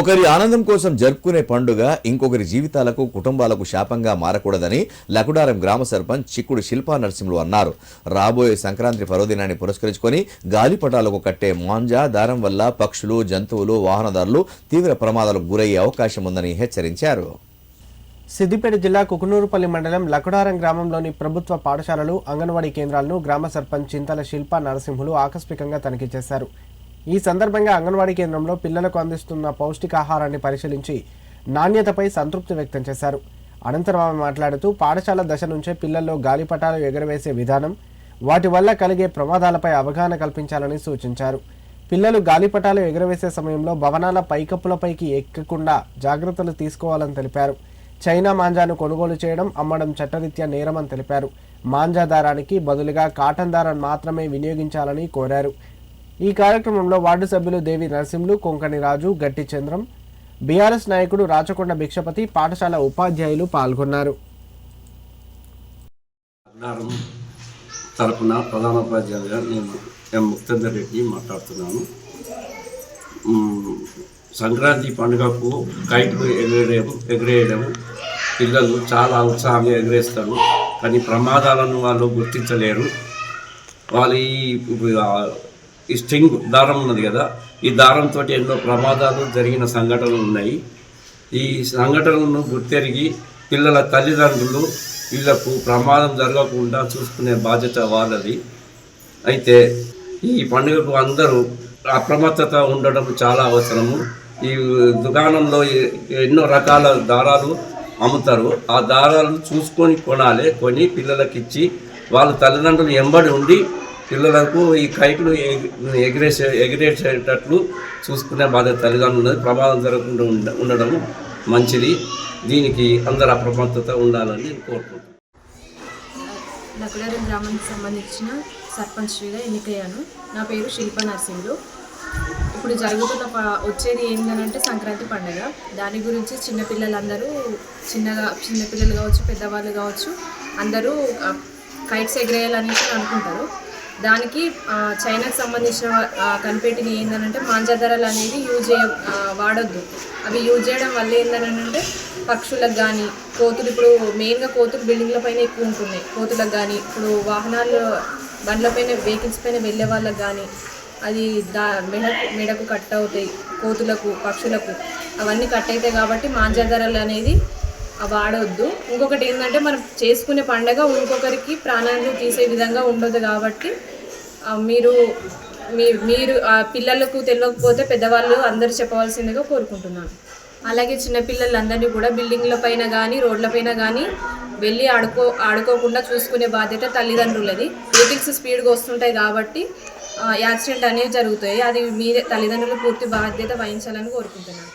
ఒకరి ఆనందం కోసం జరుపుకునే పండుగ ఇంకొకరి జీవితాలకు కుటుంబాలకు శాపంగా మారకూడదని లకుడారం గ్రామ సర్పంచ్ చిక్కుడు శిల్పా నరసింహులు అన్నారు. రాబోయే సంక్రాంతి పర్వదినాన్ని పురస్కరించుకొని గాలిపటాలకు కట్టే మాంజా దారం వల్ల పక్షులు, జంతువులు, వాహనదారులు తీవ్ర ప్రమాదాలకు గురయ్యే అవకాశం ఉందని హెచ్చరించారు. సిద్దిపేట జిల్లా కుకునూరుపల్లి మండలం లకుడారం గ్రామంలోని ప్రభుత్వ పాఠశాలలు, అంగన్వాడీ కేంద్రాలను గ్రామ సర్పంచ్ చింతల శిల్పా నరసింహులు ఆకస్మికంగా తనిఖీ చేశారు. ఈ సందర్భంగా అంగన్వాడీ కేంద్రంలో పిల్లలకు అందిస్తున్న పౌష్టికాహారాన్ని పరిశీలించి నాణ్యతపై సంతృప్తి వ్యక్తం చేశారు. అనంతరం ఆమె మాట్లాడుతూ పాఠశాల దశ నుంచే పిల్లల్లో గాలిపటాలు ఎగరవేసే విధానం, వాటి వల్ల కలిగే ప్రమాదాలపై అవగాహన కల్పించాలని సూచించారు. పిల్లలు గాలిపటాలు ఎగరవేసే సమయంలో భవనాల పైకప్పులపైకి ఎక్కకుండా జాగ్రత్తలు తీసుకోవాలని తెలిపారు. చైనా మాంజాను కొనుగోలు చేయడం, అమ్మడం చట్టరీత్యా నేరమని తెలిపారు. మాంజా దారానికి బదులుగా కాటన్ దారాన్ని మాత్రమే వినియోగించాలని కోరారు. ఈ కార్యక్రమంలో వార్డు సభ్యులు దేవి నరసింహులు, కొంకణి రాజు, గట్టి చంద్రం, బీఆర్ఎస్ నాయకుడు రాచకొండ భిక్షపతి, పాఠశాల ఉపాధ్యాయులు పాల్గొన్నారు. తరపున ప్రధానోపాధ్యాయులుగా నేను ఎం ముక్తేందర్ రెడ్డి మాట్లాడుతున్నాను. సంక్రాంతి పండుగకు కైట్లు ఎగిరేయడం పిల్లలు చాలా ఉత్సాహంగా ఎగిరేస్తారు. కానీ ప్రమాదాలను వాళ్ళు గుర్తించలేరు. వాళ్ళు ఈ స్ట్రింగ్ దారం ఉన్నది కదా, ఈ దారంతో ఎన్నో ప్రమాదాలు జరిగిన సంఘటనలు ఉన్నాయి. ఈ సంఘటనలను గుర్తెరిగి పిల్లల తల్లిదండ్రులు వీళ్లకు ప్రమాదం జరగకుండా చూసుకునే బాధ్యత వాళ్ళది. అయితే ఈ పండుగకు అందరూ అప్రమత్తత ఉండడం చాలా అవసరము. ఈ దుకాణంలో ఎన్నో రకాల దారాలు అమ్ముతారు. ఆ దారాలను చూసుకొని కొనాలి. కొని పిల్లలకి ఇచ్చి వాళ్ళ తల్లిదండ్రులు ఎంబడి ఉండి పిల్లలకు ఈ కైట్లు ఎగిరేసేటట్లు చూసుకునే బాధ్యత తల్లిదండ్రులు ఉన్నది. ప్రమాదం జరగకుండా ఉండడం మంచిది. దీనికి అందరు అప్రమత్తత ఉండాలని కోరుకుంటున్నాను. లకుడారం గ్రామానికి సంబంధించిన సర్పంచ్గా ఎన్నికయ్యాను. నా పేరు శిల్పా నరసింహులు. ఇప్పుడు జరుగుతున్న వచ్చేది ఏంటంటే సంక్రాంతి పండుగ. దాని గురించి చిన్నపిల్లలందరూ చిన్నపిల్లలు కావచ్చు, పెద్దవాళ్ళు కావచ్చు, అందరూ కైట్స్ ఎగరేయాలనేసి అనుకుంటారు. దానికి చైనాకు సంబంధించిన కనిపెట్టినవి ఏంటంటే మాంజాదారాలు అనేది వాడొద్దు. అవి యూజ్ చేయడం వల్ల ఏంటంటే పక్షులకు కానీ, కోతులు, ఇప్పుడు మెయిన్గా కోతులు బిల్డింగ్ల పైన ఎక్కువ ఉంటున్నాయి. కోతులకు కానీ, ఇప్పుడు వాహనాలు బండ్లపైన వెహికల్స్ పైన వెళ్ళే వాళ్ళకి కానీ అది మెడకు కట్ అవుతాయి. కోతులకు, పక్షులకు అవన్నీ కట్ అవుతాయి. కాబట్టి మాంజాదారాలు అనేది వాడవద్దు. ఇంకొకటి ఏంటంటే మనం చేసుకునే పండగ ఇంకొకరికి ప్రాణాలు తీసే విధంగా ఉండదు. కాబట్టి మీరు పిల్లలకు తెలియకపోతే పెద్దవాళ్ళు అందరూ చెప్పవలసిందిగా కోరుకుంటున్నాను. అలాగే చిన్నపిల్లలందరినీ కూడా బిల్డింగ్ల పైన కానీ, రోడ్లపైన కానీ వెళ్ళి ఆడుకోకుండా చూసుకునే బాధ్యత తల్లిదండ్రులది. వెహికల్స్ స్పీడ్గా వస్తుంటాయి కాబట్టి యాక్సిడెంట్ అనేవి జరుగుతాయి. అది మీరే తల్లిదండ్రులు పూర్తి బాధ్యత వహించాలని కోరుకుంటున్నాను.